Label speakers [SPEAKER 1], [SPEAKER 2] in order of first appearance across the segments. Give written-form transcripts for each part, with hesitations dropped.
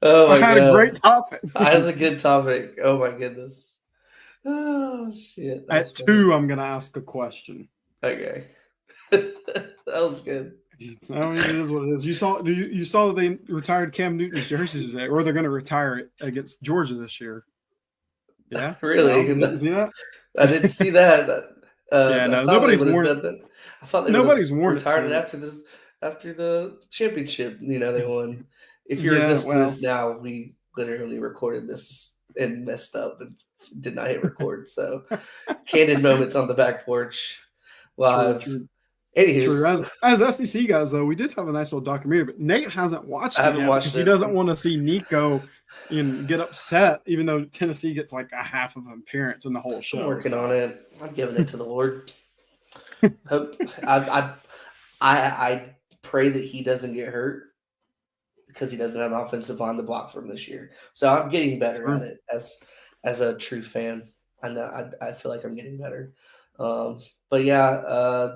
[SPEAKER 1] Oh
[SPEAKER 2] I
[SPEAKER 1] my
[SPEAKER 2] had a
[SPEAKER 1] god,
[SPEAKER 2] great topic.
[SPEAKER 1] that's a good topic. Oh my goodness. Oh shit, that's
[SPEAKER 2] At
[SPEAKER 1] funny.
[SPEAKER 2] 2, I'm going to ask a question.
[SPEAKER 1] Okay, that was good.
[SPEAKER 2] I mean, it is what it is. You saw that they retired Cam Newton's jersey today, or they're going to retire it against Georgia this year. Yeah,
[SPEAKER 1] Really,
[SPEAKER 2] no, didn't see that.
[SPEAKER 1] I didn't see that.
[SPEAKER 2] Yeah,
[SPEAKER 1] I
[SPEAKER 2] no,
[SPEAKER 1] thought they
[SPEAKER 2] nobody's
[SPEAKER 1] would have
[SPEAKER 2] worn it.
[SPEAKER 1] done that. I thought they would have
[SPEAKER 2] Nobody's worn it
[SPEAKER 1] retired it
[SPEAKER 2] since.
[SPEAKER 1] after this, after the championship. They won. If you're
[SPEAKER 2] Yeah,
[SPEAKER 1] listening to
[SPEAKER 2] well,
[SPEAKER 1] this now, we literally recorded this and messed up and did not hit record. So, candid moments on the back porch
[SPEAKER 2] true,
[SPEAKER 1] live.
[SPEAKER 2] true. True.
[SPEAKER 1] Anywho's,
[SPEAKER 2] As SEC guys, though, we did have a nice little documentary, but Nate hasn't
[SPEAKER 1] I
[SPEAKER 2] watched it
[SPEAKER 1] haven't
[SPEAKER 2] yet because
[SPEAKER 1] watched
[SPEAKER 2] he
[SPEAKER 1] it.
[SPEAKER 2] doesn't want to see Nico and get upset, even though Tennessee gets like a half of an appearance in the whole show.
[SPEAKER 1] I'm working on it. I'm giving it to the Lord. Hope I pray that he doesn't get hurt because he doesn't have an offensive line to block from this year. So I'm getting better at it as a true fan. I know I feel like I'm getting better. But yeah,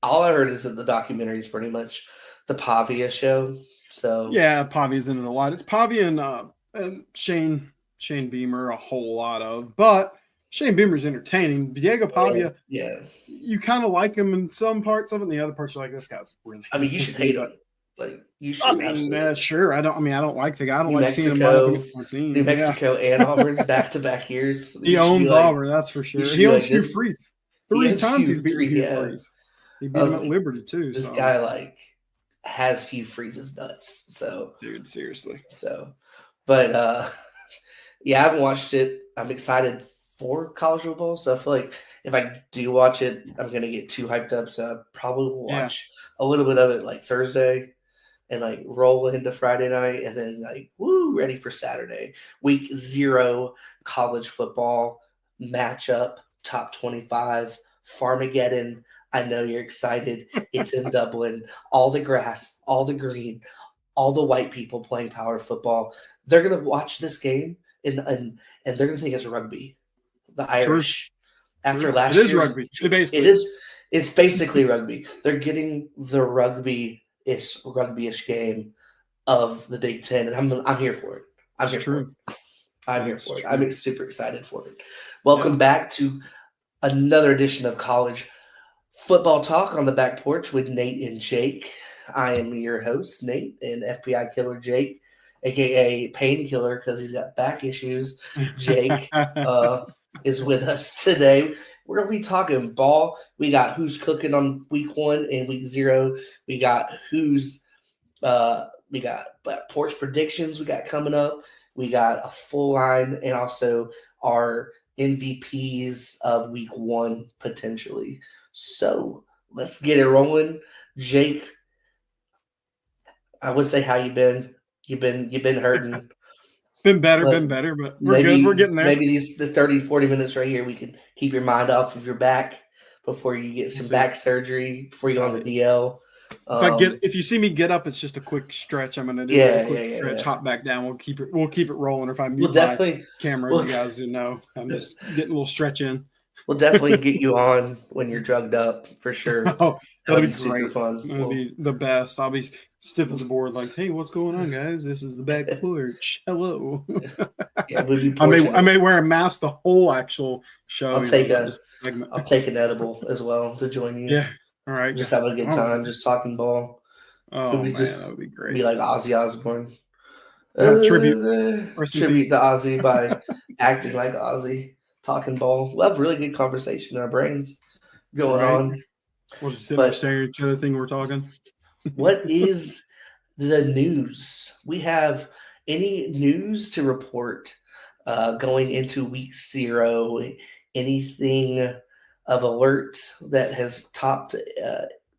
[SPEAKER 1] all I heard is that the documentary is pretty much the Pavia show. So
[SPEAKER 2] Yeah, Pavia's in it a lot. It's Pavia and Shane Beamer a whole lot of, but Shane Beamer's entertaining. Diego Pavia,
[SPEAKER 1] yeah.
[SPEAKER 2] you kind of like him in some parts of it, and the other parts are like, this guy's really.
[SPEAKER 1] I mean, you should hate him. Like you should.
[SPEAKER 2] I mean, sure. I don't like the guy. I don't
[SPEAKER 1] New
[SPEAKER 2] like seeing him run up against my team.
[SPEAKER 1] New Mexico and Auburn back-to-back years.
[SPEAKER 2] He owns Auburn, that's for sure. He owns Hugh Freeze. 3 times he's beaten Hugh Freeze. He beat him at Liberty too.
[SPEAKER 1] This guy has Hugh Freeze's nuts. So,
[SPEAKER 2] dude, seriously.
[SPEAKER 1] So, but yeah, I haven't watched it. I'm excited for college football, so I feel like if I do watch it, I'm gonna get too hyped up. So I probably will watch a little bit of it like Thursday and like roll into Friday night, and then ready for Saturday. Week 0 college football matchup, top 25, Farmageddon. I know you're excited. It's in Dublin. All the grass, all the green, all the white people playing power football. They're gonna watch this game and they're gonna think it's rugby. The Irish. After last year,
[SPEAKER 2] it is rugby.
[SPEAKER 1] It's basically rugby. They're getting the rugby-ish game of the Big Ten, and I'm here for it. I'm here for it. I'm super excited for it. Welcome back to another edition of College Football Talk on the Back Porch with Nate and Jake. I am your host, Nate, and FPI Killer Jake, aka Painkiller, because he's got back issues. Jake is with us today. We're going to be talking ball. We got who's cooking on week 1 and week 0. We got we got porch predictions we got coming up. We got a full line and also our MVPs of week 1 potentially. So let's get it rolling. Jake, I would say how you been? You've been hurting.
[SPEAKER 2] Been better, but we're good. We're getting there.
[SPEAKER 1] Maybe the 30, 40 minutes right here, we can keep your mind off of your back before you get some back surgery, before you go on the DL.
[SPEAKER 2] If you see me get up, it's just a quick stretch. I'm gonna do a quick stretch, hop back down. We'll keep it rolling. Or if I mute my camera, you guys know I'm just getting a little stretch in.
[SPEAKER 1] We'll definitely get you on when you're drugged up for sure.
[SPEAKER 2] Oh, that'll be
[SPEAKER 1] super fun.
[SPEAKER 2] That'll be the best. I'll be stiff as a board, like, hey, what's going on, guys? This is the Back Porch. Hello.
[SPEAKER 1] Yeah,
[SPEAKER 2] I may wear a mask the whole actual show.
[SPEAKER 1] I'll take an edible as well to join you.
[SPEAKER 2] Yeah. All right.
[SPEAKER 1] Just have a good time, just talking ball.
[SPEAKER 2] Oh, man, that would be great.
[SPEAKER 1] Be like Ozzy Osbourne.
[SPEAKER 2] Tribute
[SPEAKER 1] to Ozzy by acting like Ozzy, talking ball. We'll have really good conversation in our brains going on.
[SPEAKER 2] We'll just sit there staring at each other, thing we're talking.
[SPEAKER 1] What is the news? We have any news to report going into week 0? Anything of alert that has topped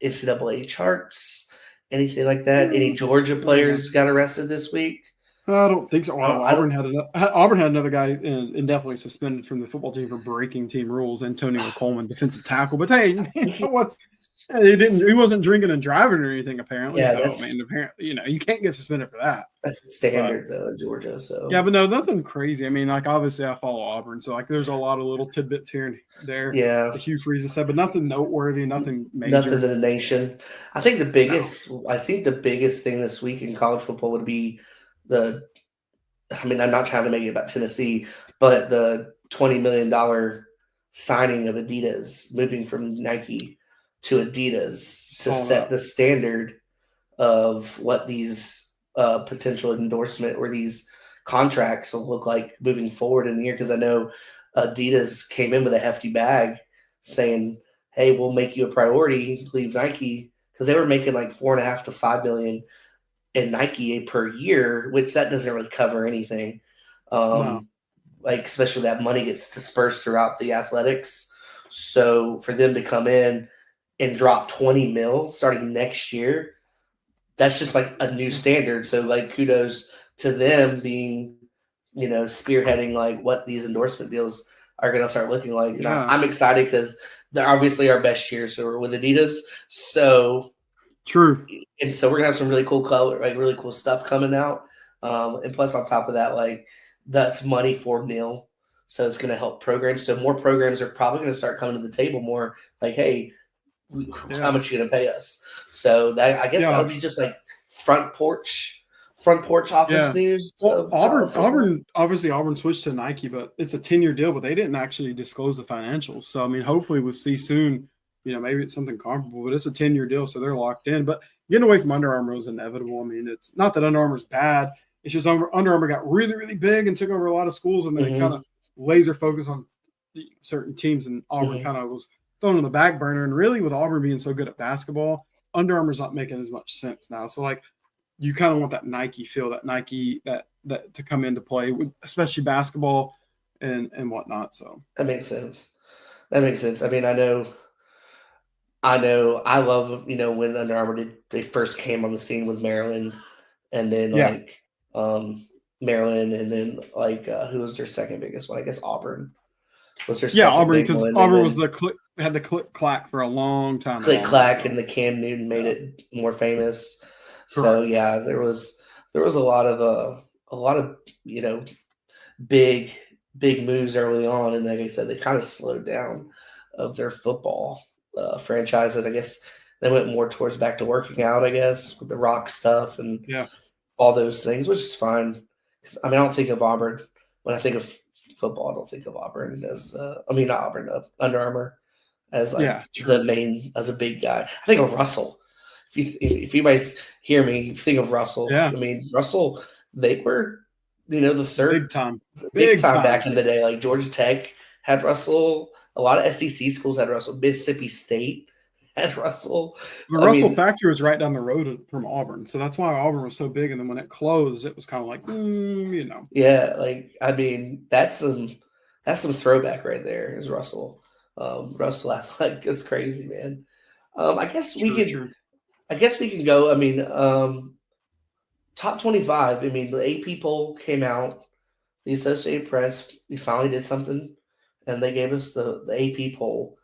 [SPEAKER 1] NCAA charts? Anything like that? Any Georgia players got arrested this week?
[SPEAKER 2] I don't think so. Auburn had another guy indefinitely suspended from the football team for breaking team rules. Antonio Coleman, defensive tackle. But hey, he wasn't drinking and driving or anything apparently.
[SPEAKER 1] Yeah,
[SPEAKER 2] apparently, you can't get suspended for that.
[SPEAKER 1] That's standard though, Georgia. So
[SPEAKER 2] yeah, but no, nothing crazy. I mean, obviously I follow Auburn, so there's a lot of little tidbits here and there.
[SPEAKER 1] Yeah,
[SPEAKER 2] the Hugh Freeze said, but nothing noteworthy, nothing major.
[SPEAKER 1] Nothing to the nation. I think the biggest thing this week in college football would be I mean, I'm not trying to make it about Tennessee, but the $20 million signing of Adidas, moving from Nike to Adidas to set the standard of what these potential endorsement or these contracts will look like moving forward in the year. Because I know Adidas came in with a hefty bag saying, hey, we'll make you a priority, leave Nike, because they were making like 4.5 to 5 million in Nike per year, which that doesn't really cover anything.
[SPEAKER 2] No.
[SPEAKER 1] Like, especially that money gets dispersed throughout the athletics. So for them to come in and drop 20 mil starting next year, that's just like a new standard. So like kudos to them being, spearheading like what these endorsement deals are going to start looking like. And I'm excited because they're obviously our best year. So we're with Adidas. So
[SPEAKER 2] true.
[SPEAKER 1] And so we're gonna have some really cool color, like really cool stuff coming out. And plus on top of that, like that's money for nil. So it's gonna help programs. So more programs are probably gonna start coming to the table more like, hey, how much are you gonna pay us? So that I guess that would be just like front porch office news.
[SPEAKER 2] Well, Auburn switched to Nike, but it's a 10-year deal, but they didn't actually disclose the financials. So I mean, hopefully we'll see soon. Maybe it's something comparable, but it's a 10-year deal, so they're locked in. But getting away from Under Armour was inevitable. I mean, it's not that Under Armour's bad. It's just Under Armour got really, really big and took over a lot of schools, and then it kind of laser focused on certain teams, and Auburn kind of was thrown on the back burner. And really, with Auburn being so good at basketball, Under Armour's not making as much sense now. So, like, you kind of want that Nike feel, that Nike that to come into play, with especially basketball and whatnot. So
[SPEAKER 1] that makes sense. I mean, I love, when Under Armour they first came on the scene with Maryland, and then Maryland, and then who was their second biggest one? I guess Auburn was their second
[SPEAKER 2] Auburn, because Auburn was had the click clack for a long time.
[SPEAKER 1] Click clack, and the Cam Newton made it more famous. So there was a lot of big moves early on, and like I said, they kind of slowed down of their football franchise, and I guess they went more towards back to working out, I guess, with the rock stuff and all those things, which is fine. I mean, I don't think of Auburn when I think of football. I don't think of Auburn as not Auburn, Under Armour as the main, as a big guy. I think of Russell. If you guys hear me, you think of Russell. I mean, Russell, they were, the third big time back in the day. Like Georgia Tech had Russell. A lot of SEC schools had Russell. Mississippi State had Russell.
[SPEAKER 2] The Russell factory was right down the road from Auburn, so that's why Auburn was so big. And then when it closed, it was kind of like,
[SPEAKER 1] Yeah, like I mean, that's some throwback right there. Is Russell? Russell Athletic is crazy, man. I guess we can go. I mean, top 25. I mean, the AP poll came out. The Associated Press, we finally did something, and they gave us the AP poll.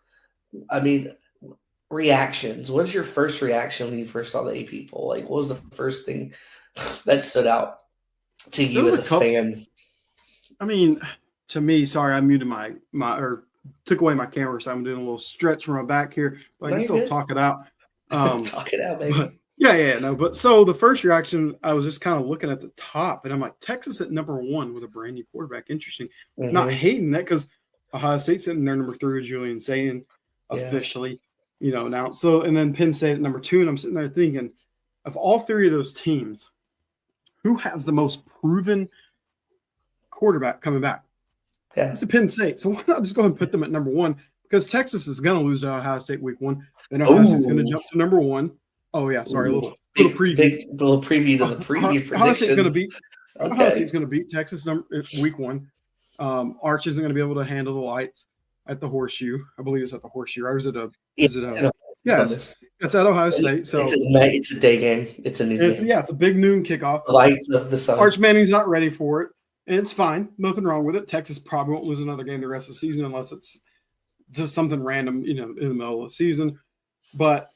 [SPEAKER 1] I mean, reactions. What is your first reaction when you first saw the AP poll? Like, what was the first thing that stood out to you as a fan?
[SPEAKER 2] I mean, to me, sorry, I muted my or took away my camera, so I'm doing a little stretch from my back here, but I can still talk it out.
[SPEAKER 1] Talk it out, baby.
[SPEAKER 2] But so the first reaction, I was just kind of looking at the top, and I'm like, Texas at number 1 with a brand new quarterback. Interesting. Not hating that, because Ohio State's sitting there number 3 with Julian Sayin officially, now. So, and then Penn State at number 2, and I'm sitting there thinking, of all 3 of those teams, who has the most proven quarterback coming back? It's a Penn State. So why not just go ahead and put them at number 1? Because Texas is going to lose to Ohio State week 1. Then Ohio State's going to jump to number 1. Oh yeah, sorry, a little preview.
[SPEAKER 1] Little preview to the preview
[SPEAKER 2] Ohio State's going to beat Texas week 1. Arch isn't going to be able to handle the lights at the Horseshoe. I believe it's at the Horseshoe, right? Or is it a? It's at Ohio State. So
[SPEAKER 1] it's a day game. It's a noon game.
[SPEAKER 2] It's a big noon kickoff.
[SPEAKER 1] The lights of the sun.
[SPEAKER 2] Arch Manning's not ready for it, and it's fine. Nothing wrong with it. Texas probably won't lose another game the rest of the season unless it's just something random, in the middle of the season. But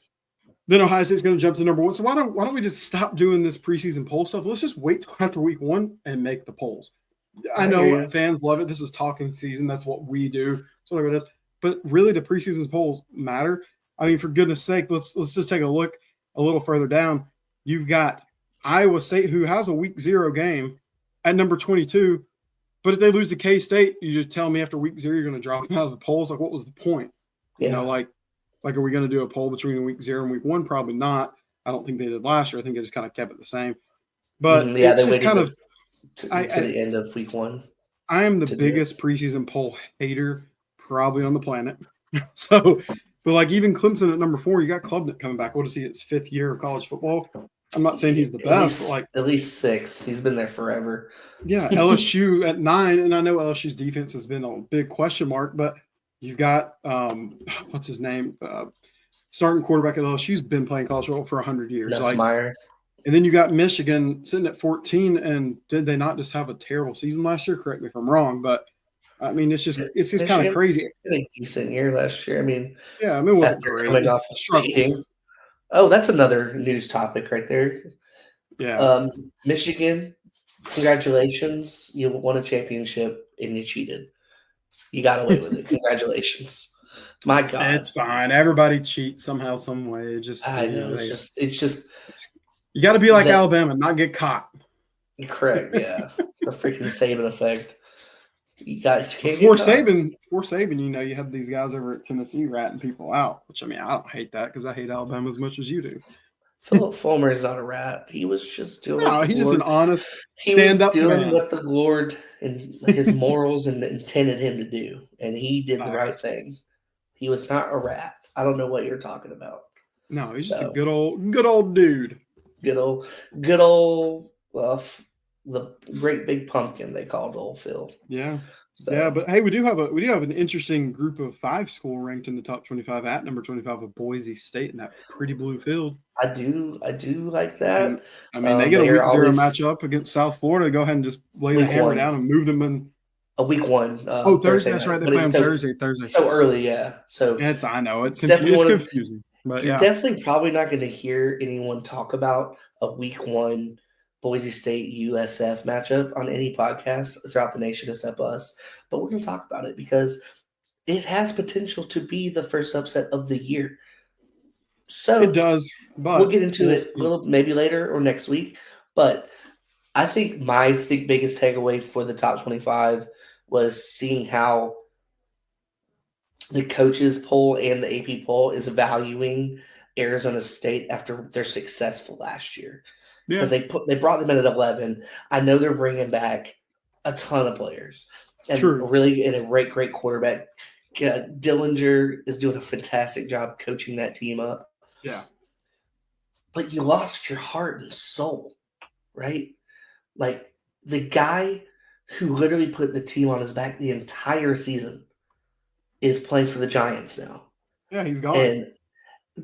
[SPEAKER 2] then Ohio State's going to jump to number 1. So why don't we just stop doing this preseason poll stuff? Let's just wait till after week 1 and make the polls. I know fans love it. This is talking season. That's what we do. That's what it is. But really, the preseason polls matter. I mean, for goodness sake, let's just take a look a little further down. You've got Iowa State, who has a week 0 game, at number 22. But if they lose to K-State, you just tell me after week 0 you're going to drop them out of the polls. Like, what was the point?
[SPEAKER 1] Yeah.
[SPEAKER 2] You know, like are we going to do a poll between week 0 and week 1? Probably not. I don't think they did last year. I think they just kind of kept it the same. But
[SPEAKER 1] yeah,
[SPEAKER 2] it's
[SPEAKER 1] they
[SPEAKER 2] just kind of
[SPEAKER 1] to the end of week 1.
[SPEAKER 2] I am the biggest preseason poll hater probably on the planet. So, but like even Clemson at number 4, you got Klubnik coming back. What is he? His 5th year of college football. I'm not saying he's the best, but like
[SPEAKER 1] at least 6. He's been there forever.
[SPEAKER 2] Yeah, LSU at 9, and I know LSU's defense has been a big question mark, but you've got what's his name? Starting quarterback at LSU's been playing college football for 100 years.
[SPEAKER 1] Nussmeier.
[SPEAKER 2] And then you got Michigan sitting at 14, and did they not just have a terrible season last year? Correct me if I'm wrong, but I mean it's just kind of crazy.
[SPEAKER 1] A decent year last year. I mean,
[SPEAKER 2] it wasn't great.
[SPEAKER 1] Coming off of cheating. Oh, that's another news topic right there.
[SPEAKER 2] Yeah.
[SPEAKER 1] Michigan, congratulations. You won a championship and you cheated. You got away with it. Congratulations. My God.
[SPEAKER 2] It's fine. Everybody cheats somehow, some way.
[SPEAKER 1] I know. It's just
[SPEAKER 2] you got to be like Alabama and not get caught.
[SPEAKER 1] Correct, yeah. The freaking Saban effect.
[SPEAKER 2] Before Saban, you know, you had these guys over at Tennessee ratting people out, which I mean, I don't hate that because I hate Alabama as much as you do.
[SPEAKER 1] Philip Fulmer is not a rat. He was just doing.
[SPEAKER 2] No, he's just an honest, stand-up man. He was
[SPEAKER 1] doing what the Lord and his morals intended him to do, and he did the right thing. He was not a rat. I don't know what you're talking about.
[SPEAKER 2] No, he's just a good old dude.
[SPEAKER 1] Good old. The great big pumpkin they called old Phil.
[SPEAKER 2] Yeah. So. Yeah, but hey, we do have an interesting group of 5 school ranked in the top 25 at number 25 of Boise State in that pretty blue field.
[SPEAKER 1] I do like that.
[SPEAKER 2] And, I mean, they get a week 0 matchup against South Florida. Go ahead and just lay the hammer down and move them in.
[SPEAKER 1] A week 1.
[SPEAKER 2] Thursday. That's right. They play on Thursday.
[SPEAKER 1] So early, yeah. So
[SPEAKER 2] I know it's confusing. But
[SPEAKER 1] you're definitely probably not going to hear anyone talk about a week 1 Boise State USF matchup on any podcast throughout the nation except us. But we're going to talk about it because it has potential to be the first upset of the year. So
[SPEAKER 2] it does, but
[SPEAKER 1] we'll get into it a little maybe later or next week. But I think my biggest takeaway for the top 25 was seeing how the coaches poll and the AP poll is valuing Arizona State after their successful last year. Because they brought them in at 11. I know they're bringing back a ton of players and really in a great quarterback. Dillinger is doing a fantastic job coaching that team up.
[SPEAKER 2] Yeah,
[SPEAKER 1] but you lost your heart and soul, right? Like the guy who literally put the team on his back the entire season is playing for the Giants now.
[SPEAKER 2] Yeah, he's gone.
[SPEAKER 1] And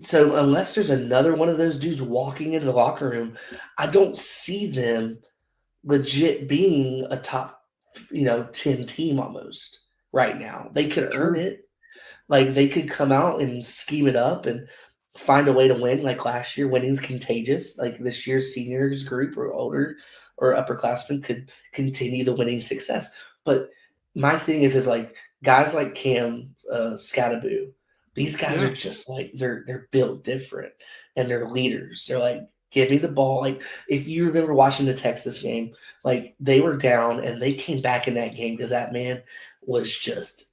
[SPEAKER 1] so unless there's another one of those dudes walking into the locker room, I don't see them legit being a top, 10 team almost right now. They could earn it. Like they could come out and scheme it up and find a way to win. Like last year, winning's contagious. Like this year's seniors group or older or upperclassmen could continue the winning success. But my thing is like guys like Cam Scattaboo, these guys are just like they're built different and they're leaders. They're like, give me the ball. Like if you remember watching the Texas game, like they were down and they came back in that game because that man was just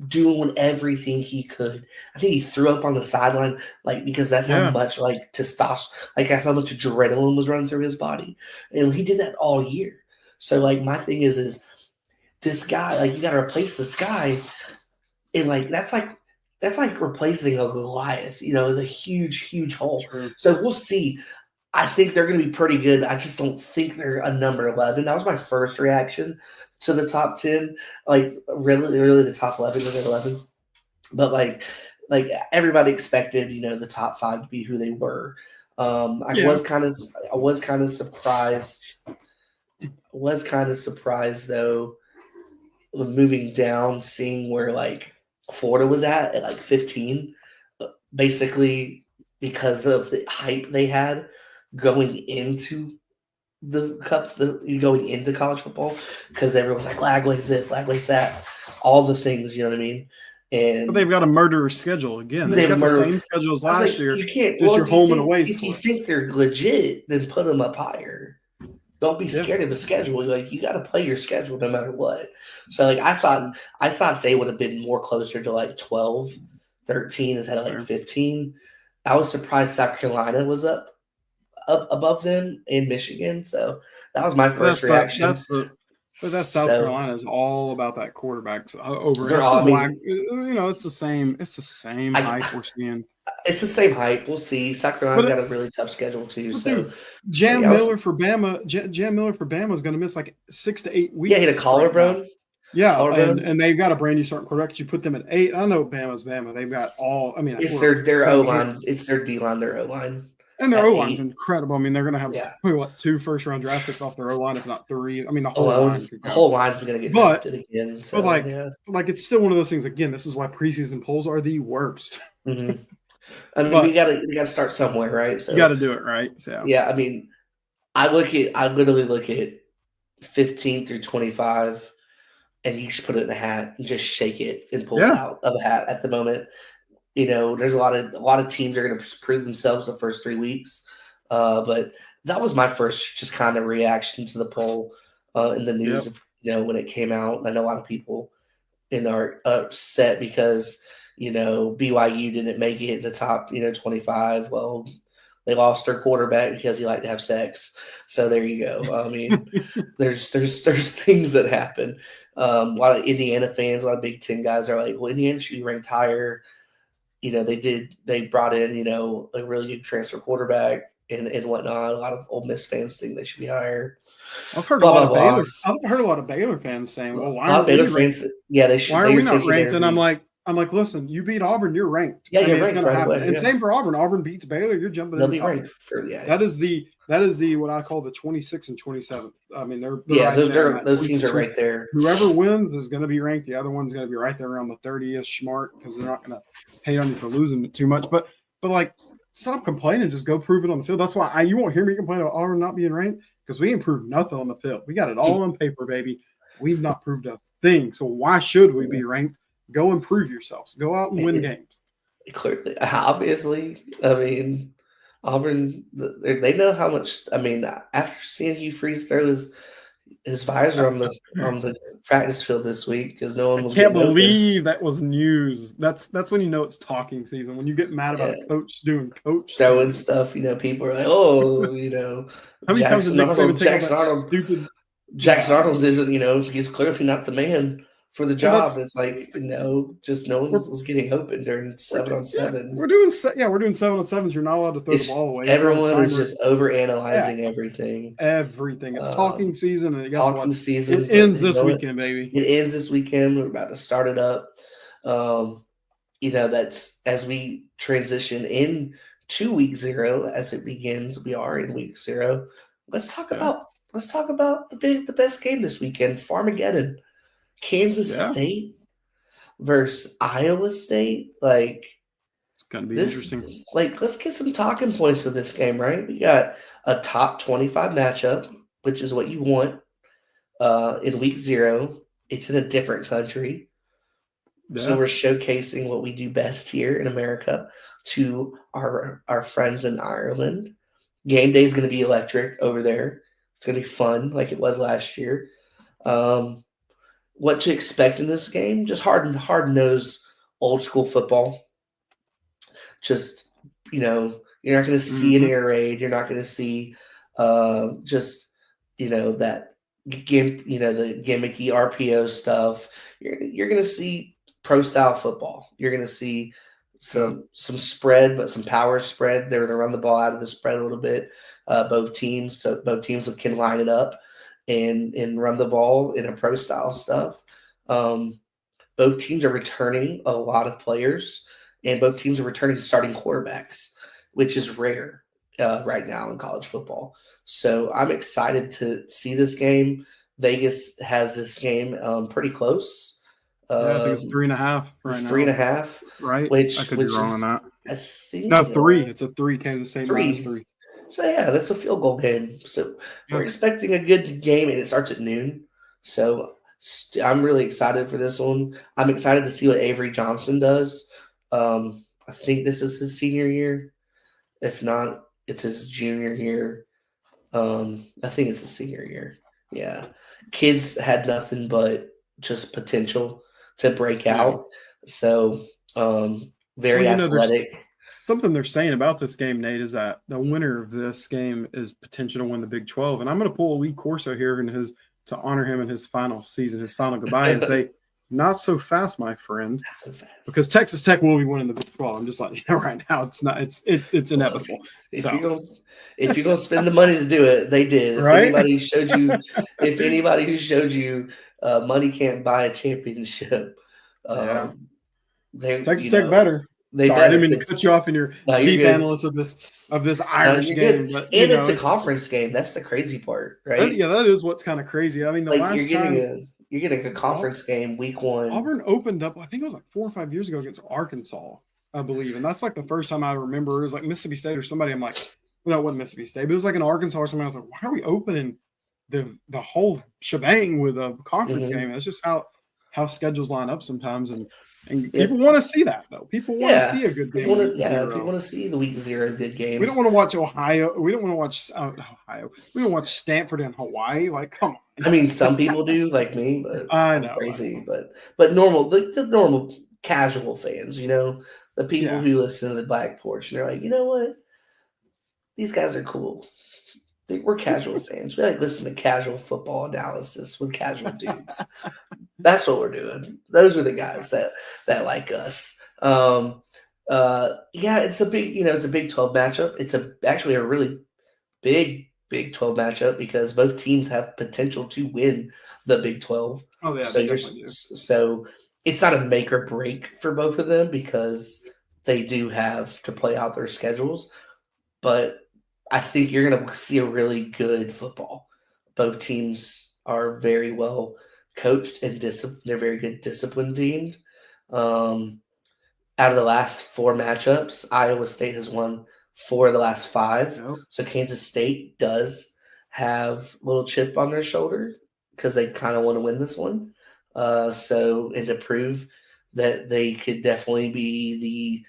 [SPEAKER 1] doing everything he could. I think he threw up on the sideline, like because that's how much like testosterone, like that's how much adrenaline was running through his body, and he did that all year. So like my thing is this guy, like you got to replace this guy, and like that's like replacing a Goliath, the huge hole.
[SPEAKER 2] True.
[SPEAKER 1] So we'll see. I think they're going to be pretty good. I just don't think they're a number 11. That was my first reaction to the top 10. Like really the top 11 was at 11. But like everybody expected, the top 5 to be who they were. I was kind of surprised. Though, moving down, seeing where like Florida was at like 15, basically because of the hype they had going into the cup, going into college football, because everyone's like Lagway's this, Lagway's that, all the things, you know what I mean? And
[SPEAKER 2] but they've got a murderer's schedule again. They've got the same schedule as last year.
[SPEAKER 1] You can't.
[SPEAKER 2] Just your home and away.
[SPEAKER 1] If you think they're legit, then put them up higher. Don't be scared of the schedule. Like, you got to play your schedule no matter what. So, like, I thought they would have been more closer to like 12, 13 instead of like 15. I was surprised South Carolina was up above them in Michigan. So that was my first reaction.
[SPEAKER 2] But South Carolina is all about that quarterback over. It's the same. It's the same hype we're seeing.
[SPEAKER 1] It's the same hype. We'll see. South Carolina's got a really tough schedule too. So
[SPEAKER 2] Jam Miller for Bama is going to miss like 6 to 8 weeks.
[SPEAKER 1] Yeah, he had a collarbone.
[SPEAKER 2] Right, yeah, and they've got a brand new starting quarterback. You put them at 8. I know Bama's Bama. They've got all. I mean,
[SPEAKER 1] it's their O line. It's their D line. Their O line.
[SPEAKER 2] And their O line's incredible. I mean, they're going to have probably 2 first-round draft picks off their O line, if not 3. I mean, the whole line.
[SPEAKER 1] The whole line is going to get drafted again. So,
[SPEAKER 2] but it's still one of those things. Again, this is why preseason polls are the worst.
[SPEAKER 1] Mm-hmm. I mean, we got to start somewhere, right? So
[SPEAKER 2] you got to do it right. So
[SPEAKER 1] yeah, I mean, I literally look at 15 through 25, and you just put it in a hat and just shake it and pull it out of a hat at the moment. There's a lot of teams are going to prove themselves the first 3 weeks, but that was my first just kind of reaction to the poll in the news. When it came out, I know a lot of people are upset because BYU didn't make it in the top 25. Well, they lost their quarterback because he liked to have sex. So there you go. I mean, there's things that happen. A lot of Indiana fans, a lot of Big Ten guys are like, well, Indiana should be ranked higher. They brought in, a really good transfer quarterback and whatnot. A lot of Ole Miss fans think they should be higher.
[SPEAKER 2] I've heard a lot of Baylor fans saying, well, why aren't Baylor fans?
[SPEAKER 1] They should.
[SPEAKER 2] Why are we not ranked? And I'm like, listen, you beat Auburn, you're ranked.
[SPEAKER 1] Yeah, you're ranked. Right away,
[SPEAKER 2] and same for Auburn. Auburn beats Baylor, you're jumping.
[SPEAKER 1] They'll be ranked.
[SPEAKER 2] That is the what I call the 26 and 27. I mean, they're
[SPEAKER 1] those teams are right there.
[SPEAKER 2] Whoever wins is going to be ranked. The other one's going to be right there around the 30ish mark because they're not going to hate on you for losing too much. But like, stop complaining. Just go prove it on the field. That's why you won't hear me complain about Auburn not being ranked because we ain't proved nothing on the field. We got it all on paper, baby. We've not proved a thing. So why should we be ranked? Go and prove yourselves. Go out and win games.
[SPEAKER 1] Clearly, obviously, I mean, Auburn, they know how much. I mean, after seeing Hugh Freeze throw his visor on the practice field this week because no one was.
[SPEAKER 2] I can't believe that was news. That's when you know it's talking season. When you get mad about a coach doing coach
[SPEAKER 1] throwing stuff, people are like, oh,
[SPEAKER 2] how many times did Nick Saban take that stupid?
[SPEAKER 1] Jackson Arnold isn't, he's clearly not the man for the job. It's like, just no one was getting open during 7-on-7.
[SPEAKER 2] We're doing 7-on-7s. You're not allowed to throw the ball away.
[SPEAKER 1] Everyone is just overanalyzing everything.
[SPEAKER 2] Everything. It's talking season, and
[SPEAKER 1] season.
[SPEAKER 2] It ends this weekend, baby.
[SPEAKER 1] It ends this weekend. We're about to start it up. That's as we transition into week 0 as it begins. We are in week 0. Let's talk about the best game this weekend, Farmageddon. Kansas State versus Iowa State. Like,
[SPEAKER 2] it's gonna be interesting.
[SPEAKER 1] Like, let's get some talking points of this game, right? We got a top 25 matchup, which is what you want in week 0. It's in a different country. Yeah. So we're showcasing what we do best here in America to our friends in Ireland. Game day is going to be electric over there. It's going to be fun like it was last year. What to expect in this game? Just hard-nosed, old-school football. Just, you're not going to see an air raid. You're not going to see that the gimmicky RPO stuff. You're going to see pro-style football. You're going to see some spread, but some power spread. They're going to run the ball out of the spread a little bit, both teams. So both teams can line it up and run the ball in a pro-style stuff. Both teams are returning a lot of players, and both teams are returning starting quarterbacks, which is rare right now in college football. So I'm excited to see this game. Vegas has this game pretty close.
[SPEAKER 2] I think it's 3.5
[SPEAKER 1] right now. 3.5.
[SPEAKER 2] Right?
[SPEAKER 1] Which,
[SPEAKER 2] I could be wrong on that.
[SPEAKER 1] I think.
[SPEAKER 2] No, 3. It's a 3. Kansas State minus 3.
[SPEAKER 1] So, yeah, that's a field goal game. So, we're expecting a good game, and it starts at noon. So, I'm really excited for this one. I'm excited to see what Avery Johnson does. I think this is his senior year. If not, it's his junior year. I think it's his senior year. Yeah. Kids had nothing but just potential to break out. So, very athletic.
[SPEAKER 2] Something they're saying about this game, Nate, is that the winner of this game is potential to win the Big 12. And I'm going to pull Lee Corso here to honor him in his final season, his final goodbye, and say, not so fast, my friend.
[SPEAKER 1] Not so fast.
[SPEAKER 2] Because Texas Tech will be winning the Big 12. I'm just letting you know right now. It's not. It's inevitable.
[SPEAKER 1] If you're gonna spend the money to do it, they did.
[SPEAKER 2] Right?
[SPEAKER 1] If anybody who showed you money can't buy a championship,
[SPEAKER 2] Texas Tech better. Sorry, I didn't mean to cut you off in your deep analysis of this Irish game. But,
[SPEAKER 1] and it's a conference game. That's the crazy part, right?
[SPEAKER 2] That is what's kind of crazy. I mean, last time
[SPEAKER 1] you're getting a conference game week 1.
[SPEAKER 2] Auburn opened up, I think it was like 4 or 5 years ago against Arkansas, I believe. And that's like the first time I remember. It was like Mississippi State or somebody. I'm like, no, it wasn't Mississippi State, but it was like an Arkansas or something. I was like, why are we opening the whole shebang with a conference game? That's just how schedules line up sometimes. And people want to see that, though. People want to see a good game.
[SPEAKER 1] People want to see the week 0 good games.
[SPEAKER 2] We don't want to watch Ohio. We don't want to watch Ohio. We don't watch Stanford and Hawaii. Like, come on.
[SPEAKER 1] I mean, some people do, like me, but
[SPEAKER 2] I know,
[SPEAKER 1] crazy. But normal, the normal casual fans, the people who listen to the Backporch, and they're like, you know what? These guys are cool. We're casual fans. We like listen to casual football analysis with casual dudes. That's what we're doing. Those are the guys that like us. It's a Big 12 matchup. It's actually a really big Big 12 matchup because both teams have potential to win the Big 12.
[SPEAKER 2] Oh yeah,
[SPEAKER 1] so it's not a make or break for both of them because they do have to play out their schedules. But I think you're going to see a really good football. Both teams are very well coached and they're very good disciplined teams. Out of the last 4 matchups, Iowa State has won 4 of the last 5.
[SPEAKER 2] Nope.
[SPEAKER 1] So Kansas State does have a little chip on their shoulder because they kind of want to win this one. And to prove that they could definitely be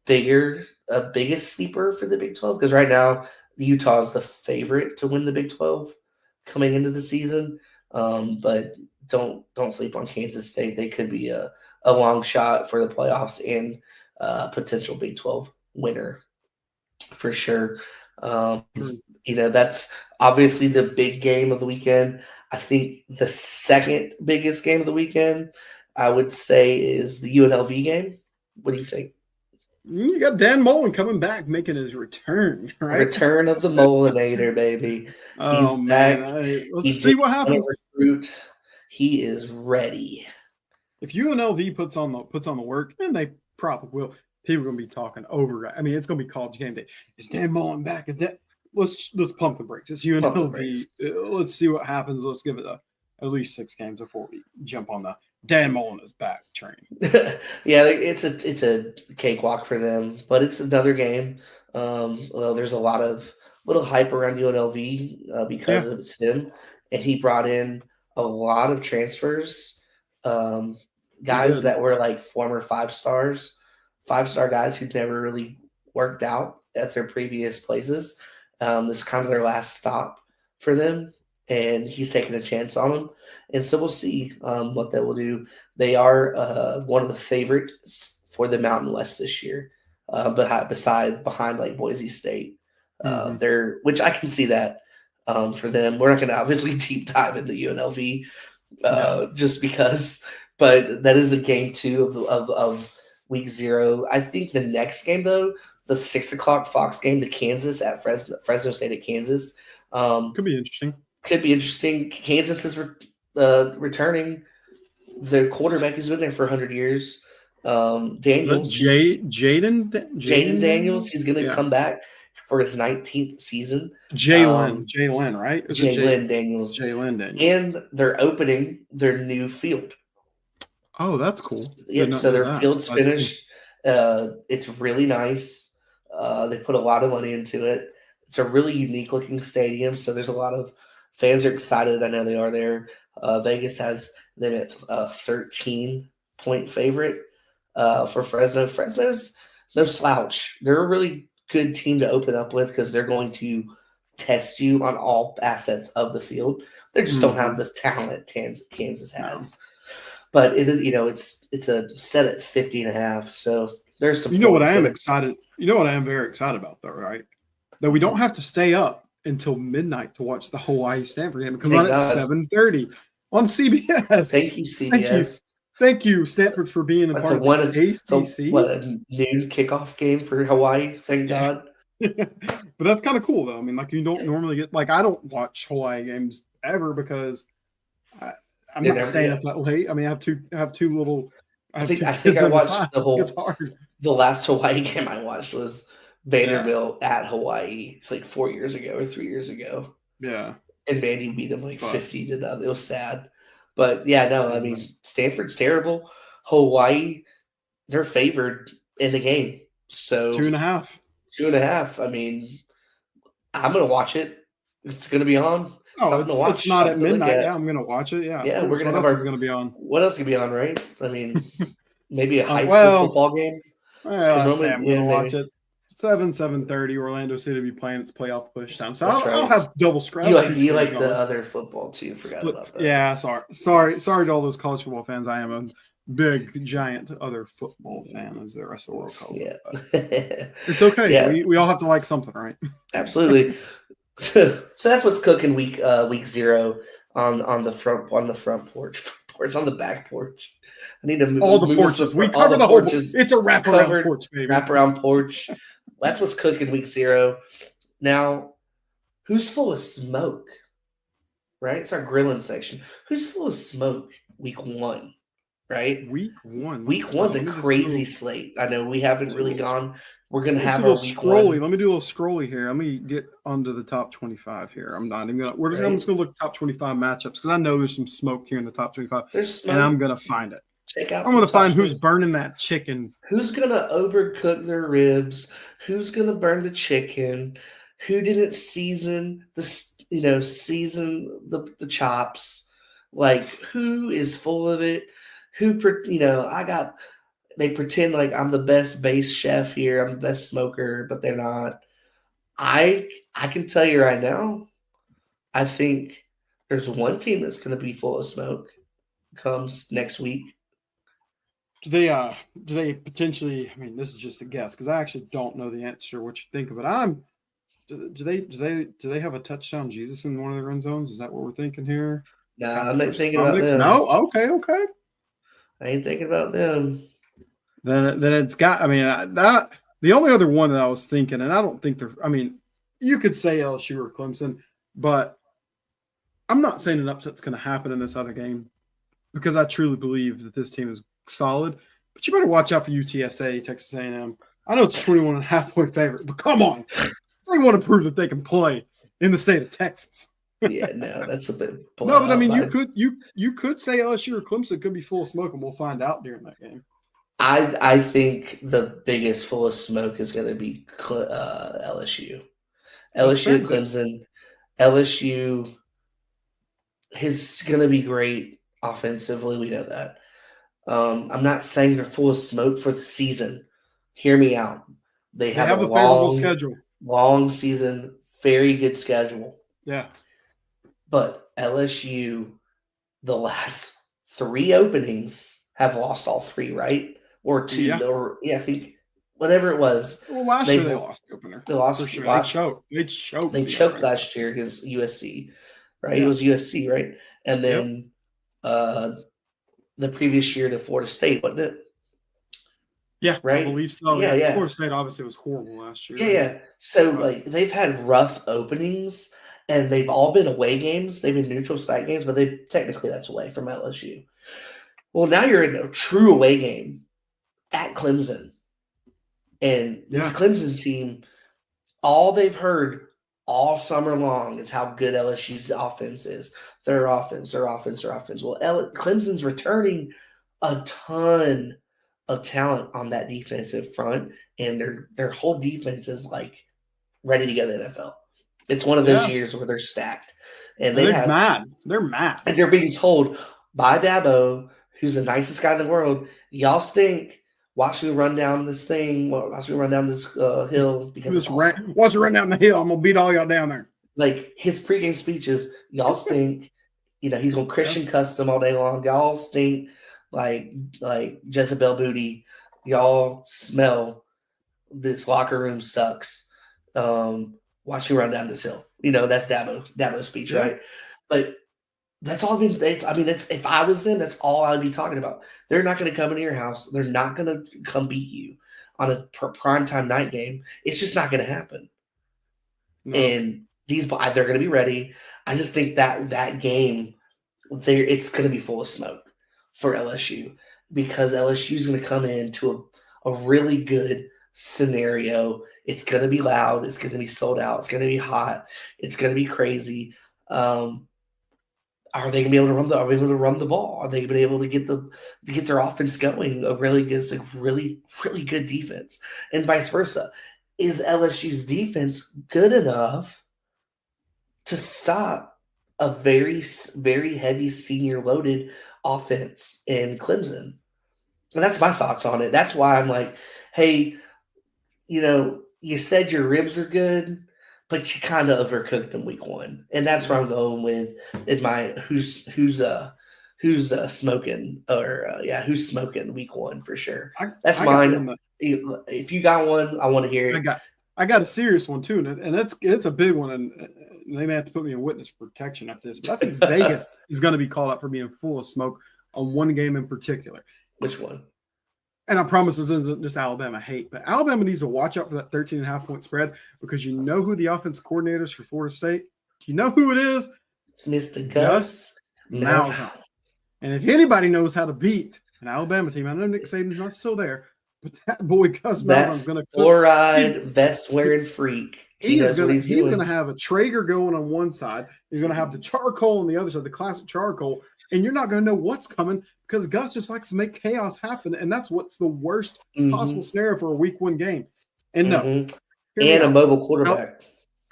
[SPEAKER 1] the biggest sleeper for the Big 12, because right now Utah is the favorite to win the Big 12 coming into the season. But don't sleep on Kansas State. They could be a long shot for the playoffs and potential Big 12 winner for sure. That's obviously the big game of the weekend. I think the second biggest game of the weekend, I would say, is the UNLV game. What do you think?
[SPEAKER 2] You got Dan Mullen coming back, making his return, right?
[SPEAKER 1] Return of the Mullinator, baby. He's back.
[SPEAKER 2] Let's see what happens.
[SPEAKER 1] He is ready.
[SPEAKER 2] If UNLV puts on the work, and they probably will, people are going to be talking over. I mean, it's going to be college game day. Is Dan Mullen back? Let's pump the brakes. It's UNLV. Let's see what happens. Let's give it at least 6 games before we jump on the Dan Mullen is back train.
[SPEAKER 1] Yeah, it's a cakewalk for them, but it's another game. There's a lot of little hype around UNLV because of STEM, and he brought in a lot of transfers, guys that were like former 5-star guys who'd never really worked out at their previous places. This is kind of their last stop for them. And he's taking a chance on them. And so we'll see what that will do. They are one of the favorites for the Mountain West this year, behind like Boise State. Which I can see that for them. We're not going to obviously deep dive into UNLV just because, but that is a game 2 of week 0. I think the next game, though, the 6:00 Fox game, the Kansas at Fresno State at Kansas.
[SPEAKER 2] Could be interesting.
[SPEAKER 1] Kansas is returning their quarterback who's been there for 100 years. Daniels.
[SPEAKER 2] Jaden
[SPEAKER 1] Daniels. He's going to come back for his 19th season.
[SPEAKER 2] Jalen, right?
[SPEAKER 1] Jalen Daniels. And they're opening their new field.
[SPEAKER 2] Oh, that's cool.
[SPEAKER 1] Yep, so their field's finished. It's really nice. They put a lot of money into it. It's a really unique looking stadium, so there's a lot of fans are excited. I know they are there. Vegas has them at a 13-point favorite for Fresno. Fresno's no slouch. They're a really good team to open up with because they're going to test you on all assets of the field. They just don't have the talent Kansas has. No. But it is, it's a set at 50.5. So there's some.
[SPEAKER 2] What I am excited. What I am very excited about, though, right? That we don't have to stay up until midnight to watch the Hawaii Stanford game. It comes on at 7:30 on CBS.
[SPEAKER 1] Thank you, CBS.
[SPEAKER 2] Thank you, Stanford, for being a part of the ACC.
[SPEAKER 1] So what, a noon kickoff game for Hawaii? Thank God.
[SPEAKER 2] But that's kind of cool, though. I mean, you don't normally get – I don't watch Hawaii games ever because I'm not staying up that late. I mean, I have two little –
[SPEAKER 1] I think I watched the last Hawaii game I watched was Vanderbilt at Hawaii. It's 4 years ago or 3 years ago.
[SPEAKER 2] Yeah.
[SPEAKER 1] And Vandy beat them 50-0. It was sad. But, yeah, no, I mean, Stanford's terrible. Hawaii, they're favored in the game. So
[SPEAKER 2] 2.5.
[SPEAKER 1] 2.5. I mean, I'm going to watch it. It's going to be on.
[SPEAKER 2] Oh, it's not at midnight. Yeah, I'm going to watch it. Yeah.
[SPEAKER 1] Yeah, we're going to have
[SPEAKER 2] going to be on.
[SPEAKER 1] What else could be on, right? I mean, maybe a high school football game.
[SPEAKER 2] Well, I'm going to watch it. 7:30. Orlando City will be playing its playoff push time. So I'll have double scratch.
[SPEAKER 1] You like the other football too. Forgot about that.
[SPEAKER 2] Yeah, sorry to all those college football fans. I am a big, giant other football fan, as the rest of the world calls it. It's okay. Yeah. We all have to like something, right?
[SPEAKER 1] Absolutely. So that's what's cooking week 0 on the front porch on the back porch. I need to move
[SPEAKER 2] all the porches. We cover the porches. Whole. It's a wraparound porch, baby.
[SPEAKER 1] Wraparound porch. That's what's cooking week 0. Now, who's full of smoke? Right? It's our grilling section. Who's full of smoke week 1? Right?
[SPEAKER 2] Week 1.
[SPEAKER 1] Week 1's a crazy slate. I know we haven't really gone. We're going to have
[SPEAKER 2] a week scrolly. 1. Let me do a little scrolly here. Let me get onto the top 25 here. I'm not even going to. I'm just going to look at top 25 matchups because I know there's some smoke here in the top 25.
[SPEAKER 1] There's smoke.
[SPEAKER 2] And I'm going to find it.
[SPEAKER 1] Check out.
[SPEAKER 2] I'm going to find who's burning that chicken.
[SPEAKER 1] Who's going to overcook their ribs? Who's going to burn the chicken? Who didn't season the chops? Who is full of it? They pretend like I'm the best base chef here. I'm the best smoker, but they're not. I can tell you right now, I think there's one team that's going to be full of smoke comes next week.
[SPEAKER 2] Do they potentially? I mean, this is just a guess because I actually don't know the answer. What you think of it? Do they have a touchdown Jesus in one of their end zones? Is that what we're thinking here?
[SPEAKER 1] No, I'm not thinking about them.
[SPEAKER 2] No, okay.
[SPEAKER 1] I ain't thinking about them.
[SPEAKER 2] Then it's got. I mean, that the only other one that I was thinking, and I don't think they're. I mean, you could say LSU or Clemson, but I'm not saying an upset's going to happen in this other game because I truly believe that this team is solid. But you better watch out for UTSA, Texas A&M. I know it's 21.5-point favorite, but come on, they want to prove that they can play in the state of Texas.
[SPEAKER 1] Yeah, no, that's a bit.
[SPEAKER 2] No, but I mean, you could say LSU or Clemson could be full of smoke, and we'll find out during that game.
[SPEAKER 1] I think the biggest full of smoke is going to be LSU. LSU, Clemson. LSU is going to be great offensively. We know that. I'm not saying they're full of smoke for the season. Hear me out. They have a favorable schedule. Long season, very good schedule.
[SPEAKER 2] Yeah.
[SPEAKER 1] But LSU, the last 3 openings have lost all 3, right? Or 2, I think whatever it was.
[SPEAKER 2] Well, last year they lost the opener.
[SPEAKER 1] They lost
[SPEAKER 2] for sure.
[SPEAKER 1] They choked last year against USC, right? Yeah. It was USC, right? And then the previous year to Florida State, wasn't it?
[SPEAKER 2] Yeah,
[SPEAKER 1] right.
[SPEAKER 2] I believe so.
[SPEAKER 1] Yeah.
[SPEAKER 2] Florida State obviously was horrible last year.
[SPEAKER 1] Yeah. So they've had rough openings, and they've all been away games. They've been neutral site games, but technically that's away from LSU. Well, now you're in a true away game at Clemson. And this Clemson team, all they've heard all summer long is how good LSU's offense is. Their offense. Well, Clemson's returning a ton of talent on that defensive front, and their whole defense is ready to go to the NFL. It's one of those years where they're stacked. and
[SPEAKER 2] they're mad. They're mad,
[SPEAKER 1] and they're being told by Dabo, who's the nicest guy in the world, y'all stink. Watch me run down this thing. Watch me run down this hill because it's awesome.
[SPEAKER 2] Watch me run down the hill. I'm gonna beat all y'all down there.
[SPEAKER 1] Like his pregame speeches, y'all stink. He's gonna Christian custom all day long. Y'all stink like Jezebel booty. Y'all smell. This locker room sucks. Watch me run down this hill. That's Dabo's speech, right? But that's all been. If I was them, that's all I'd be talking about. They're not going to come into your house. They're not going to come beat you on a primetime night game. It's just not going to happen. No. And they're going to be ready. I just think that game, it's going to be full of smoke for LSU because LSU is going to come into a really good scenario. It's going to be loud. It's going to be sold out. It's going to be hot. It's going to be crazy. Are they going to be able to run the ball? Are they going to be able to get their offense going? A really good defense, and vice versa. Is LSU's defense good enough to stop a very, very heavy senior loaded offense in Clemson? And that's my thoughts on it. That's why I'm like, hey, you said your ribs are good, but you kind of overcooked them week one, and that's where I'm going with in my who's smoking who's smoking week one for sure. That's mine. If you got one, I want to hear it.
[SPEAKER 2] I got a serious one too, and it's a big one, and they may have to put me in witness protection after this. But I think Vegas is going to be called out for being full of smoke on one game in particular.
[SPEAKER 1] Which one?
[SPEAKER 2] And I promise this isn't just Alabama hate, but Alabama needs to watch out for that 13.5-point spread because you know who the offense coordinator is for Florida State? You know who it is?
[SPEAKER 1] Mr. Gus
[SPEAKER 2] Malzahn. And if anybody knows how to beat an Alabama team, I know Nick Saban's not still there, but that boy Gus Malzahn's going to
[SPEAKER 1] fluoride vest-wearing freak.
[SPEAKER 2] He's going to have a Traeger going on one side. He's going to have the charcoal on the other side, the classic charcoal. And you're not going to know what's coming because Gus just likes to make chaos happen. And that's what's the worst possible scenario for a week one game. And
[SPEAKER 1] and a mobile quarterback.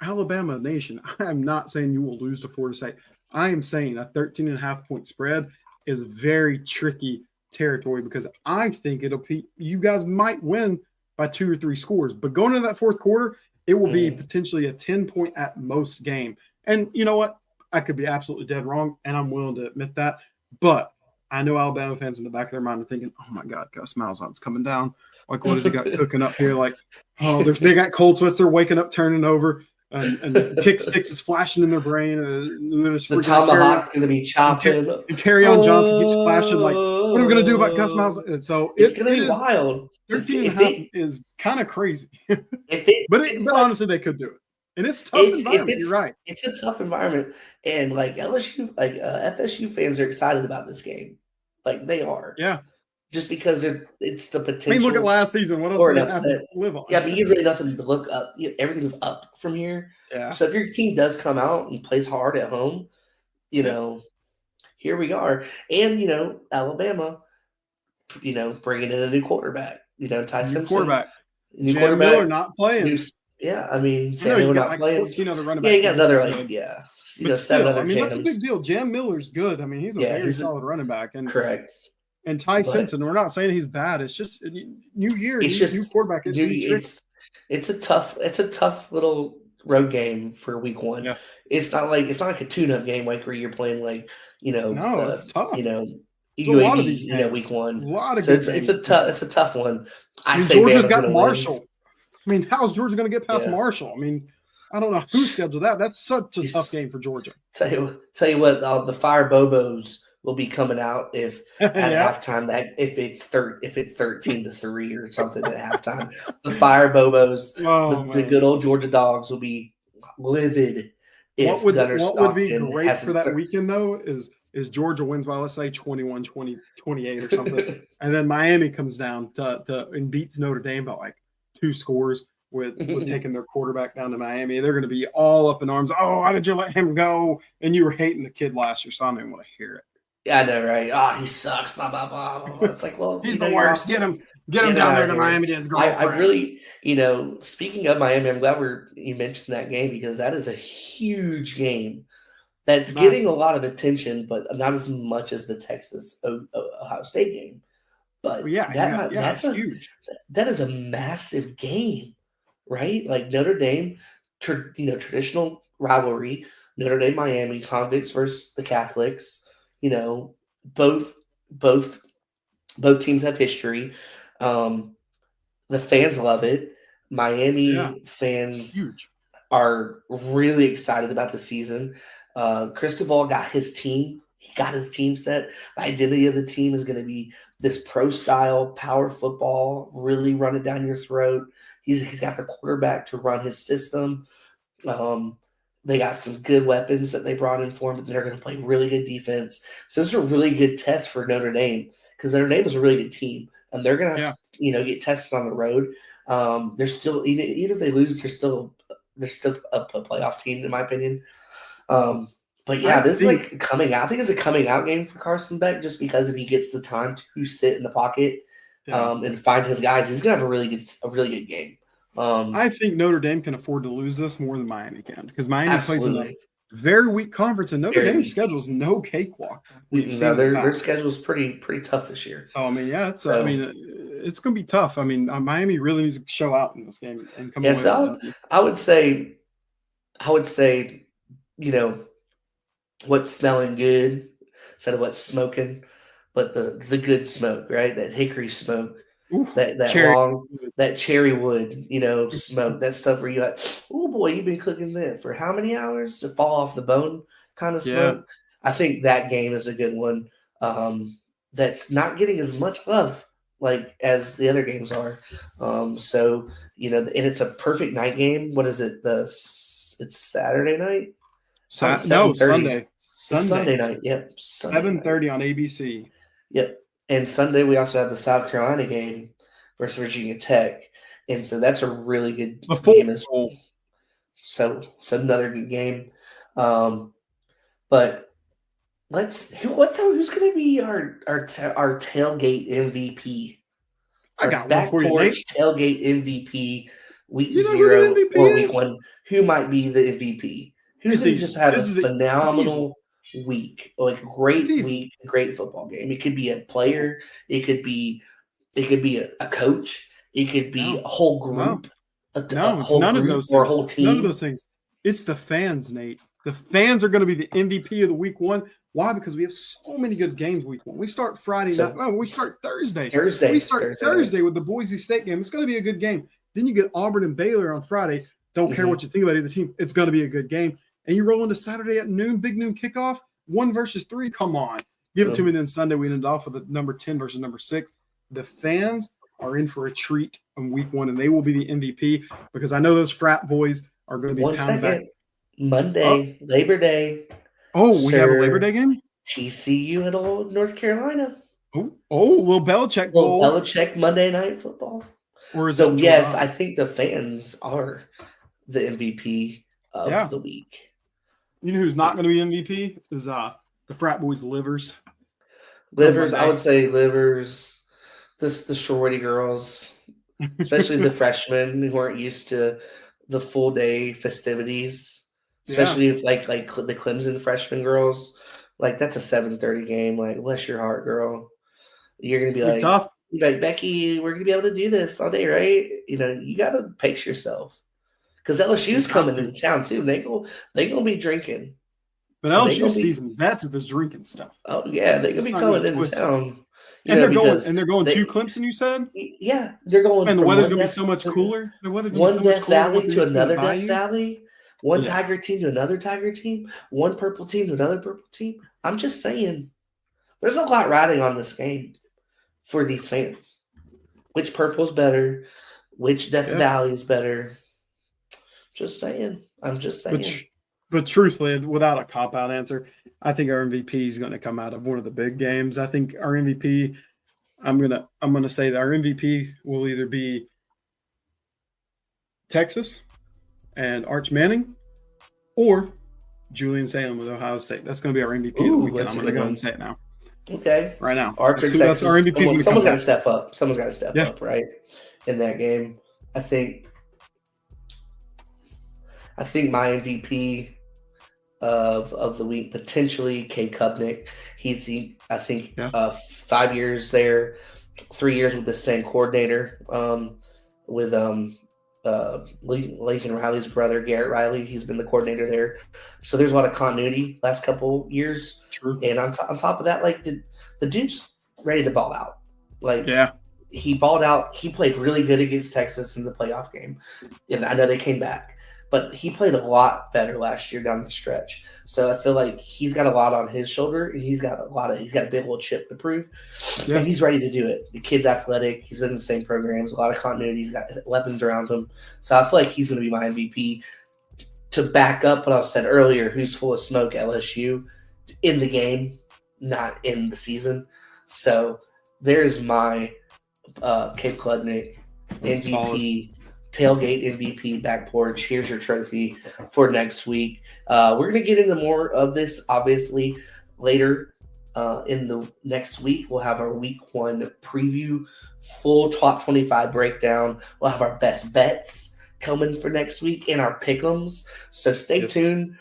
[SPEAKER 2] Alabama Nation, I am not saying you will lose to Florida State. I am saying a 13.5-point spread is very tricky territory because I think you guys might win by 2 or 3 scores. But going into that fourth quarter, it will be potentially a 10-point at most game. And you know what? I could be absolutely dead wrong, and I'm willing to admit that. But I know Alabama fans in the back of their mind are thinking, oh, my God, Gus Malzahn's coming down. Like, what has he got cooking up here? Like, oh, they got cold sweats. They're waking up, turning over, and kick sticks is flashing in their brain.
[SPEAKER 1] The tomahawk's going to be chopping.
[SPEAKER 2] And Kerryon Johnson keeps flashing, like, what are we going to do about Gus Malzahn? And so
[SPEAKER 1] it's going to be wild.
[SPEAKER 2] 13.5 is kind of crazy. But honestly, they could do it. And it's a tough environment. You're right.
[SPEAKER 1] It's a tough environment. And like LSU, FSU fans are excited about this game. Like they are.
[SPEAKER 2] Yeah.
[SPEAKER 1] Just because it's the potential.
[SPEAKER 2] I mean, look at last season. What else did they have to live on?
[SPEAKER 1] Yeah, but you have really nothing to look up. Everything's up from here.
[SPEAKER 2] Yeah.
[SPEAKER 1] So if your team does come out and plays hard at home, here we are. And, Alabama, bringing in a new quarterback. Ty Simpson.
[SPEAKER 2] Quarterback. New quarterback. Miller not playing.
[SPEAKER 1] Sam Miller not playing.
[SPEAKER 2] 14 other running backs.
[SPEAKER 1] You got another 7 other jams.
[SPEAKER 2] That's a big deal. Jam Miller's good. I mean, he's a very solid running back. And
[SPEAKER 1] correct.
[SPEAKER 2] And Ty Simpson, we're not saying he's bad. It's just new year, new quarterback.
[SPEAKER 1] It's a tough little road game for week one.
[SPEAKER 2] Yeah.
[SPEAKER 1] It's not like a tune-up game like where you're playing
[SPEAKER 2] it's tough.
[SPEAKER 1] UAB, week one.
[SPEAKER 2] A lot of
[SPEAKER 1] it's a tough one.
[SPEAKER 2] Georgia's got Marshall. I mean, how is Georgia going to get past Marshall? I mean, I don't know who scheduled that. That's such a tough game for Georgia.
[SPEAKER 1] Tell you what, the Fire Bobos will be coming out if at halftime if it's 13-3 or something at halftime. The Fire Bobos, the good old Georgia Dogs will be livid.
[SPEAKER 2] What would be great for that weekend though is Georgia wins by, let's say, 21-20, 28 or something, and then Miami comes down and beats Notre Dame by like 2 scores with taking their quarterback down to Miami. They're going to be all up in arms. Oh, why did you let him go? And you were hating the kid last year, so I don't even want to hear it.
[SPEAKER 1] Yeah, I know, right? Oh, he sucks. Blah blah blah. It's like, well,
[SPEAKER 2] he's the worst. Get him down there to Miami.
[SPEAKER 1] I really, speaking of Miami, I'm glad you mentioned that game because that is a huge game that's getting a lot of attention, but not as much as the Texas Ohio State game. But that's
[SPEAKER 2] huge.
[SPEAKER 1] That is a massive game, right? Like Notre Dame, traditional rivalry. Notre Dame, Miami, convicts versus the Catholics. Both teams have history. The fans love it. Miami fans are really excited about the season. Cristobal got his team. He got his team set. The identity of the team is going to be this pro-style power football, really run it down your throat. He's got the quarterback to run his system. They got some good weapons that they brought in for him, but they're going to play really good defense. So this is a really good test for Notre Dame because Notre Dame is a really good team, and they're going to have to, get tested on the road. They're still even if they lose, they're still a playoff team in my opinion. But yeah, this is like coming out. I think it's a coming out game for Carson Beck just because if he gets the time to sit in the pocket and find his guys, he's gonna have a really good game.
[SPEAKER 2] I think Notre Dame can afford to lose this more than Miami can because Miami plays in a very weak conference, and Notre Dame's schedule is no cakewalk.
[SPEAKER 1] Their schedule is pretty tough this year.
[SPEAKER 2] So I mean, it's going to be tough. I mean, Miami really needs to show out in this game and come away.
[SPEAKER 1] So I would say, what's smelling good instead of what's smoking, but the good smoke, right? That hickory smoke. That cherry wood, smoke, that stuff where you're like, oh boy, you've been cooking that for how many hours to fall off the bone kind of smoke. I think that game is a good one. That's not getting as much love as the other games are. And it's a perfect night game. What is it? It's Saturday night?
[SPEAKER 2] Sunday.
[SPEAKER 1] Sunday night. Yep.
[SPEAKER 2] 7:30 on ABC.
[SPEAKER 1] Yep. And Sunday, we also have the South Carolina game versus Virginia Tech. And so that's a really good game as well. So another good game. But who's going to be our tailgate MVP?
[SPEAKER 2] I got
[SPEAKER 1] Backporch tailgate MVP week 0 or week 1. Who might be the MVP? Who's going to just have a phenomenal week, like a great week, a great football game? It could be a player, it could be a coach, it could be a whole group.
[SPEAKER 2] It's none of those things.
[SPEAKER 1] Or a whole team.
[SPEAKER 2] None of those things. It's the fans, Nate. The fans are going to be the MVP of the week 1. Why? Because we have so many good games week 1. We start Friday night. Oh, we start Thursday. We start Thursday with the Boise State game. It's going to be a good game. Then you get Auburn and Baylor on Friday. Don't care what you think about either team. It's going to be a good game. And you roll into Saturday at noon, big noon kickoff, 1 versus 3. Come on. Give it to me. Then Sunday we end off with the number 10 versus number 6. The fans are in for a treat on week 1, and they will be the MVP because I know those frat boys are going to be pounding back.
[SPEAKER 1] Monday, Labor Day.
[SPEAKER 2] Oh, we have a Labor Day game?
[SPEAKER 1] TCU at Old North Carolina.
[SPEAKER 2] Little Belichick Bowl.
[SPEAKER 1] Little Belichick Monday Night Football. Yes, I think the fans are the MVP of the week.
[SPEAKER 2] You know who's not going to be MVP is the frat boys' livers.
[SPEAKER 1] I would say livers. The sorority girls, especially the freshmen who aren't used to the full day festivities, especially if like the Clemson freshman girls, that's a 7:30 game. Like, bless your heart, girl. You're gonna be
[SPEAKER 2] tough.
[SPEAKER 1] You're like, Becky, we're gonna be able to do this all day, right? You gotta pace yourself. Because LSU's coming into town too. They're gonna be drinking.
[SPEAKER 2] But LSU season, that's with this drinking stuff.
[SPEAKER 1] Oh yeah, they're gonna be coming into town.
[SPEAKER 2] And they're going to Clemson, you said?
[SPEAKER 1] Yeah, they're going.
[SPEAKER 2] And the weather's gonna be so much cooler. The weather's gonna be so much cooler.
[SPEAKER 1] One Death Valley to another Death Valley. One Tiger team to another Tiger team. One purple team to another purple team. I'm just saying, there's a lot riding on this game for these fans. Which purple's better? Which Death Valley is better? Just saying. I'm just saying.
[SPEAKER 2] But truthfully, without a cop-out answer, I think our MVP is going to come out of one of the big games. I think our MVP, I'm gonna say that our MVP will either be Texas and Arch Manning or Julian Salem with Ohio State. That's going to be our MVP of the weekend. I'm going to go ahead and say it now.
[SPEAKER 1] Okay.
[SPEAKER 2] Right now.
[SPEAKER 1] Arch or Texas. That's our MVP. Someone's got to step up. Someone's got to step up, right, in that game. I think my MVP of the week, potentially Cade Kupnick. I think 5 years there, 3 years with the same coordinator, with Lincoln Riley's brother, Garrett Riley. He's been the coordinator there. So there's a lot of continuity last couple years.
[SPEAKER 2] True.
[SPEAKER 1] And on top of that, like the dude's ready to ball out. Like, he balled out. He played really good against Texas in the playoff game. And I know they came back. But he played a lot better last year down the stretch. So I feel like he's got a lot on his shoulder, and he's got a big old chip to prove. Yeah. And he's ready to do it. The kid's athletic. He's been in the same programs, a lot of continuity. He's got weapons around him. So I feel like he's going to be my MVP. To back up what I said earlier, who's full of smoke, LSU, in the game, not in the season. So there's my Cade Klubnik MVP. Solid. Tailgate MVP, Backporch. Here's your trophy for next week. We're going to get into more of this, obviously, later in the next week. We'll have our week 1 preview, full top 25 breakdown. We'll have our best bets coming for next week and our pick'ems. So stay tuned.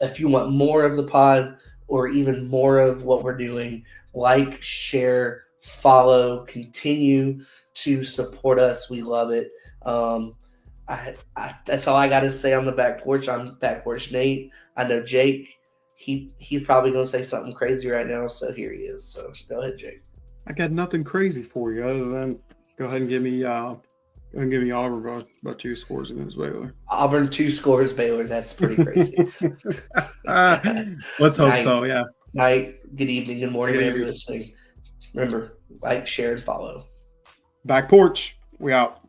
[SPEAKER 1] If you want more of the pod or even more of what we're doing, like, share, follow, continue to support us. We love it. That's all I got to say on the Back Porch. I'm Backporch Nate. I know Jake. He's probably going to say something crazy right now, so here he is. So go ahead, Jake.
[SPEAKER 2] I got nothing crazy for you other than go ahead and give me Auburn by 2 scores against Baylor.
[SPEAKER 1] Auburn 2 scores Baylor. That's pretty crazy.
[SPEAKER 2] Let's hope so. Yeah.
[SPEAKER 1] Night. Good evening. Good morning, whenever you're listening. Remember, like, share, and follow.
[SPEAKER 2] Back Porch. We out.